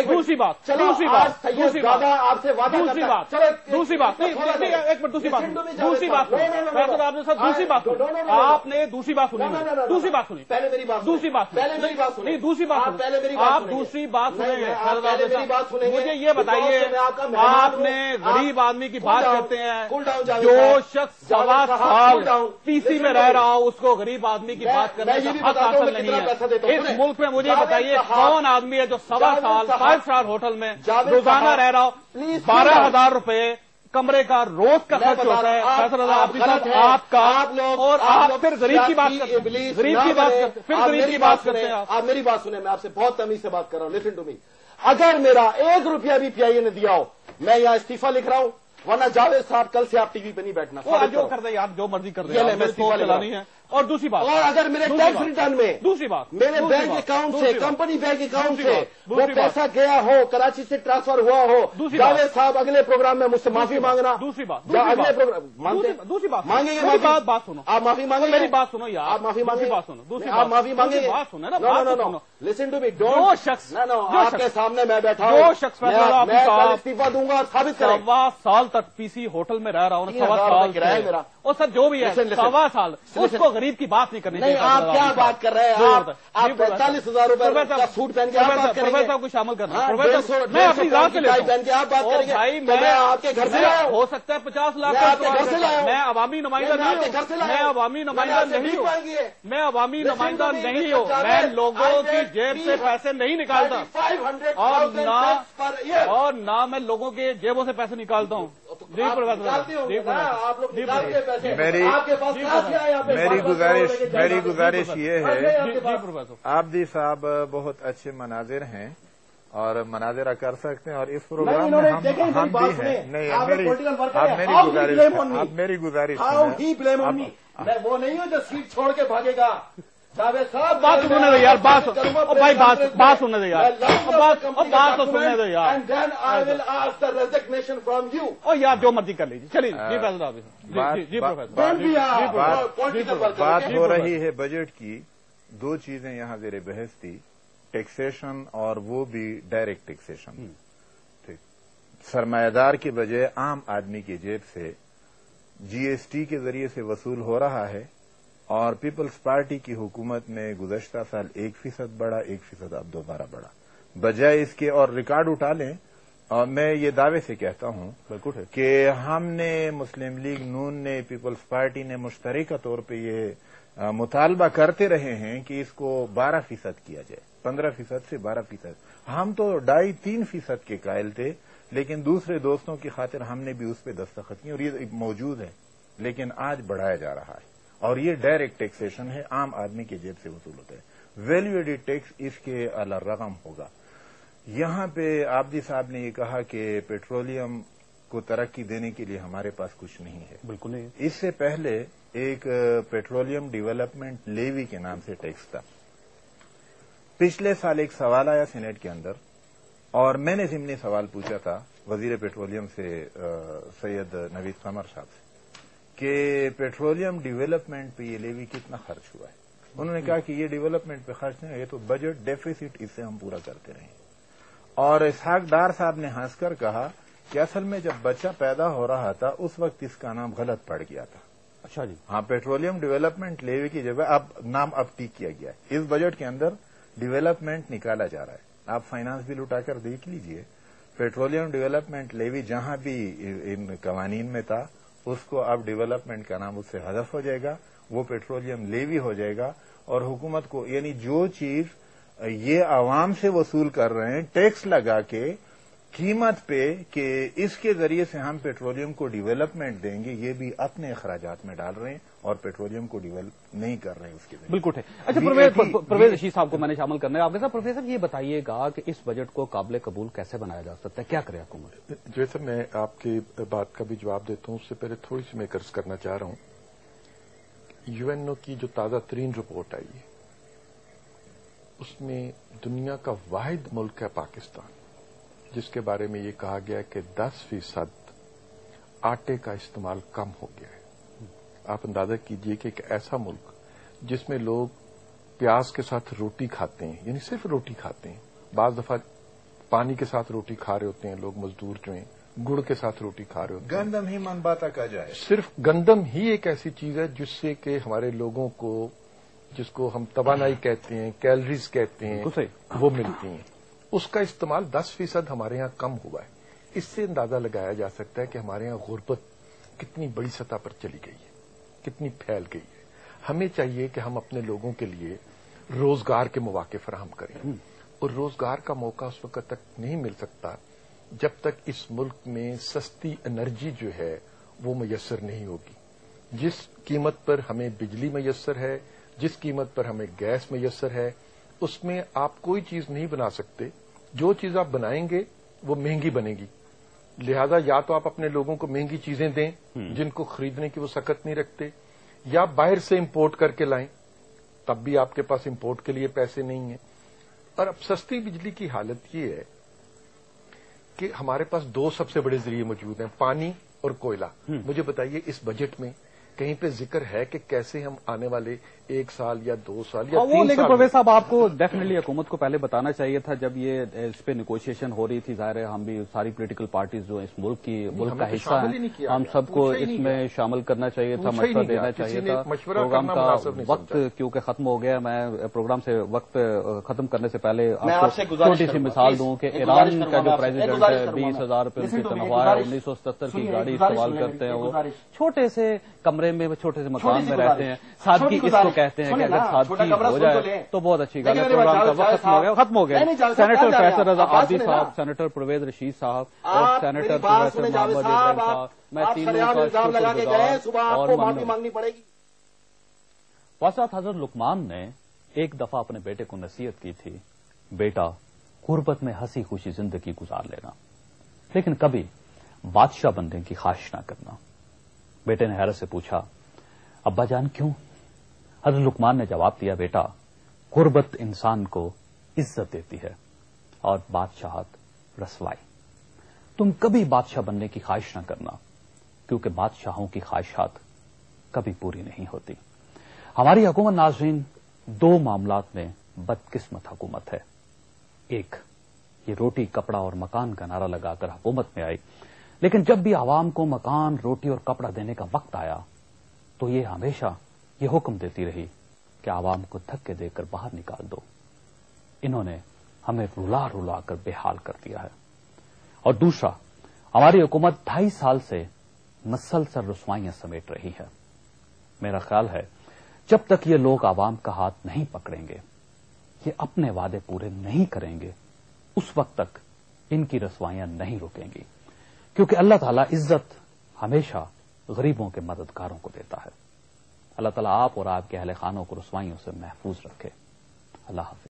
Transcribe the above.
दूसरी बात, दूसरी बात, दूसरी बात, आपसे वादा दूसरी बात, दूसरी बात, एक मिनट, दूसरी बात, दूसरी बात, फैसल आपने सर दूसरी बात सुनी, आपने दूसरी बात सुनी, दूसरी बात सुनी, पहले मेरी बात, दूसरी बात, पहले मेरी बात सुनी, दूसरी बात, पहले मेरी बात, आप दूसरी बात सुनेंगे, मुझे ये बताइए, आपने गरीब आदमी की बात करते हैं, जो शख्स 1.25 साल पीसी में रह रहा हो उसको गरीब आदमी की बात करने का हक हासिल नहीं है इस मुल्क में। मुझे बताइए कौन आदमी है जो 1.25 साल 5 स्टार होटल में रोजाना रह रहा हो, 12,000 रुपए कमरे का रोज का खर्च होता है, आपका, और आप फिर गरीब की बात करते हैं, गरीब की बात करते, फिर गरीब की बात करते हैं। आप मेरी बात सुने, मैं आपसे बहुत तमीज से बात कर रहा हूं, लिसन टू मी। अगर मेरा 1 रुपया भी पीआईए ने दिया हो, मैं यहां इस्तीफा लिख रहा हूं, वरना जावेद साहब कल से आप टीवी पे नहीं बैठना। जो कर दे आप, जो मर्जी कर दे, मैं इस्तीफा चलानी है। और दूसरी बात, और अगर मेरे टैक्स रिटर्न में दूसरी बात, मेरे बैंक अकाउंट से, कंपनी बैंक अकाउंट से वो पैसा गया हो, कराची से ट्रांसफर हुआ हो, जावेद साहब अगले प्रोग्राम में मुझसे माफी मांगना। दूसरी बात, अगले प्रोग्राम दूसरी बात मांगेंगे, मेरी बात सुनो, आप माफी मांगेंगे, मेरी बात सुनो यार, आप माफी मांगेंगे, बात सुनो, दूसरी आप माफी मांगेंगे, बात सुनो ना, नो, लिसन टू मी, जो शख्स, आपके सामने मैं बैठा हूं, जो शख्स मैं इस्तीफा दूंगा और साबित करें। 1.25 साल तक पीसी होटल में रह रहा हूं, 1.25 साल किराया मेरा, और सर जो भी है 1.25 साल, उसको गरीब की बात नहीं करनी। नहीं, आप क्या बात कर रहे हैं, आप 45,000 रुपए का सूट पहन के आप बात करेंगे, प्रोफेसर को शामिल करना, मैं अपनी रात से पहन के आप बात करेंगे। भाई मैं आपके घर से लाया, हो सकता है 50 लाख आपके घर से लाया, मैं अवामी नुमाइंदा नहीं हूँ, मैं अवामी नुमाइंदा नहीं हूँ, मैं अवामी नुमाइंदा नहीं हूँ, मैं लोगों की जेब से पैसे नहीं निकालता, और ना मैं लोगों के जेबों से पैसे निकालता हूँ। जी प्रोफेसर, मेरी गुजारिश ये है, आबदी साहब बहुत अच्छे मनाजिर हैं और मनाजिरा कर सकते हैं, और इस प्रोग्राम में हम भी हैं। नहीं, आप मेरी गुजारिश मैं वो नहीं हूँ जो सीट छोड़ के भागेगा। जावेद साहब बात सुनने दो यार, बात भाई बात सुनने दो यार, बात तो सुनने दो यार, and then I will ask the resignation from you. और यार जो मर्जी कर लीजिए, चलिए जी प्रोफेसर, बात हो रही है बजट की। 2 चीजें यहाँ ज़ेरे बहस थी, टैक्सेशन और वो भी डायरेक्ट टैक्सेशन। ठीक, सरमायादार के बजाय आम आदमी की जेब से जीएसटी के जरिए से वसूल हो रहा है, और पीपल्स पार्टी की हुकूमत में गुज़श्ता साल 1% बढ़ा, 1% अब दोबारा बढ़ा। बजाय इसके, और रिकॉर्ड उठा लें, और मैं ये दावे से कहता हूं कि हमने, मुस्लिम लीग नून ने, पीपल्स पार्टी ने मुश्तरका तौर पे ये मुतालबा करते रहे हैं कि इसको 12% किया जाए, 15% से 12%। हम तो 2.5-3% के कायल थे, लेकिन दूसरे दोस्तों की खातिर हमने भी उस पर दस्तखत की, और ये मौजूद है, लेकिन आज बढ़ाया जा रहा है। और ये डायरेक्ट टैक्सेशन है, आम आदमी की जेब से वसूल होता है। वैल्यू एडिड टैक्स इसके अला रकम होगा। यहां पे आबदी साहब ने ये कहा कि पेट्रोलियम को तरक्की देने के लिए हमारे पास कुछ नहीं है। बिल्कुल नहीं। इससे पहले एक पेट्रोलियम डेवलपमेंट लेवी के नाम से टैक्स था। पिछले साल एक सवाल आया सीनेट के अंदर, और मैंने ज़िमनी सवाल पूछा था वजीर पेट्रोलियम से, सैयद नवीद कमर साहब से, कि पेट्रोलियम डेवलपमेंट पे ये लेवी कितना खर्च हुआ है। उन्होंने कहा कि ये डेवलपमेंट पे खर्च नहीं है, ये तो बजट डेफिसिट, इससे हम पूरा करते रहे। और इसहाक डार साहब ने हंसकर कहा कि असल में जब बच्चा पैदा हो रहा था उस वक्त इसका नाम गलत पड़ गया था। अच्छा जी, हाँ, पेट्रोलियम डेवलपमेंट लेवी की जगह अब नाम अब ठीक किया गया है। इस बजट के अंदर डेवलपमेंट निकाला जा रहा है। आप फाइनेंस बिल उठाकर देख लीजिए, पेट्रोलियम डेवलपमेंट लेवी जहां भी इन कवानीन में था, उसको अब डेवलपमेंट का नाम उससे हज़फ हो जाएगा, वो पेट्रोलियम लेवी हो जाएगा। और हुकूमत को, यानी जो चीज ये आवाम से वसूल कर रहे हैं टैक्स लगा के कीमत पे, कि इसके जरिए से हम पेट्रोलियम को डेवलपमेंट देंगे, ये भी अपने अखराजात में डाल रहे हैं और पेट्रोलियम को डेवलप नहीं कर रहे हैं उसके जरिए। बिल्कुल है। अच्छा, परवेज रशीद साहब को मैंने शामिल करना है आपके साथ। प्रोफेसर ये बताइएगा कि इस बजट को काबिल कबूल कैसे बनाया जा सकता है, क्या करे हुकूमत? जैसे मैं आपकी बात का भी जवाब देता हूं, उससे पहले थोड़ी सी मैं कर्ज करना चाह रहा हूं। यूएनओ की जो ताजा तरीन रिपोर्ट आई है, उसमें दुनिया का वाहिद मुल्क है पाकिस्तान, जिसके बारे में ये कहा गया है कि 10% आटे का इस्तेमाल कम हो गया है। आप अंदाजा कीजिए कि एक ऐसा मुल्क जिसमें लोग प्याज के साथ रोटी खाते हैं, यानी सिर्फ रोटी खाते हैं, बाज दफा पानी के साथ रोटी खा रहे होते हैं लोग, मजदूर जो हैं गुड़ के साथ रोटी खा रहे होते हैं। गंदम ही मन बाता का जाए। सिर्फ गंदम ही एक ऐसी चीज है जिससे कि हमारे लोगों को, जिसको हम तवानाई कहते हैं, कैलोरीज कहते हैं, वो मिलती हैं। उसका इस्तेमाल 10% हमारे यहाँ कम हुआ है। इससे अंदाजा लगाया जा सकता है कि हमारे यहाँ गुर्बत कितनी बड़ी सतह पर चली गई है, कितनी फैल गई है। हमें चाहिए कि हम अपने लोगों के लिए रोजगार के मौके फराहम करें, और रोजगार का मौका उस वक्त तक नहीं मिल सकता जब तक इस मुल्क में सस्ती एनर्जी जो है वो मयसर नहीं होगी। जिस कीमत पर हमें बिजली मयसर है, जिस कीमत पर हमें गैस मयसर है, उसमें आप कोई चीज नहीं बना सकते। जो चीज आप बनाएंगे वो महंगी बनेगी। लिहाजा या तो आप अपने लोगों को महंगी चीजें दें जिनको खरीदने की वो सकत नहीं रखते, या बाहर से इंपोर्ट करके लाएं, तब भी आपके पास इंपोर्ट के लिए पैसे नहीं हैं। और अब सस्ती बिजली की हालत ये है कि हमारे पास दो सबसे बड़े जरिए मौजूद हैं, पानी और कोयला। मुझे बताइए इस बजट में कहीं पे जिक्र है कि कैसे हम आने वाले 1 साल या 2 साल या 3 साल। लेकिन परवेज साहब, आपको डेफिनेटली हुकूमत को पहले बताना चाहिए था जब ये इस पे निगोशिएशन हो रही थी। जाहिर है हम भी सारी पॉलिटिकल पार्टीज जो इस मुल्क का हिस्सा है, हम सबको इसमें शामिल करना चाहिए था, मशवरा देना चाहिए था। प्रोग्राम का वक्त क्योंकि खत्म हो गया, मैं प्रोग्राम से वक्त खत्म करने से पहले आपको छोटी सी मिसाल दूं कि ईरान का जो प्रेसिडेंट है 20,000 रुपये उनकी तनख्वाह है, 1977 की गाड़ी इस्तेमाल करते हैं, वो छोटे से कमरे में, छोटे से मकान में रहते हैं। सादगी इसको कहते हैं कि अगर सादगी हो जाए तो बहुत अच्छी बात है। प्रोग्राम का वक्त खत्म हो गया। सेनेटर फैसल रजा आबदी साहब, सेनेटर परवेज रशीद साहब और सेनेटर प्रोफेसर मोहम्मद इब्राहिम साहब, मैं तीनों का और मांगनी पड़ेगी। वासात हजरत लुकमान ने एक दफा अपने बेटे को नसीहत की थी, बेटा गुर्बत में हंसी खुशी जिंदगी गुजार लेना, लेकिन कभी बादशाह बनने की ख्वाहिश न करना। बेटे ने हैरत से पूछा, अब्बा जान क्यों? हज़रत लुकमान ने जवाब दिया, बेटा गुर्बत इंसान को इज्जत देती है और बादशाहत रसवाई। तुम कभी बादशाह बनने की ख्वाहिश न करना, क्योंकि बादशाहों की ख्वाहिशात कभी पूरी नहीं होती। हमारी हुकूमत नाज़रीन 2 मामलात में बदकिस्मत हुकूमत है। एक, ये रोटी कपड़ा और मकान का नारा लगाकर हुकूमत में आई, लेकिन जब भी आवाम को मकान, रोटी और कपड़ा देने का वक्त आया तो ये हमेशा ये हुक्म देती रही कि आवाम को धक्के देकर बाहर निकाल दो। इन्होंने हमें रुला रुला कर बेहाल कर दिया है। और दूसरा, हमारी हुकूमत 2.5 साल से मसलसल रुसवाइयां समेट रही है। मेरा ख्याल है जब तक ये लोग आवाम का हाथ नहीं पकड़ेंगे, ये अपने वादे पूरे नहीं करेंगे, उस वक्त तक इनकी रसवाइयां नहीं रुकेंगी, क्योंकि अल्लाह ताला इज्जत हमेशा गरीबों के मददगारों को देता है। अल्लाह ताला आप और आपके अहले खानों को रुसवाइयों से महफूज रखे। अल्लाह हाफ़िज़।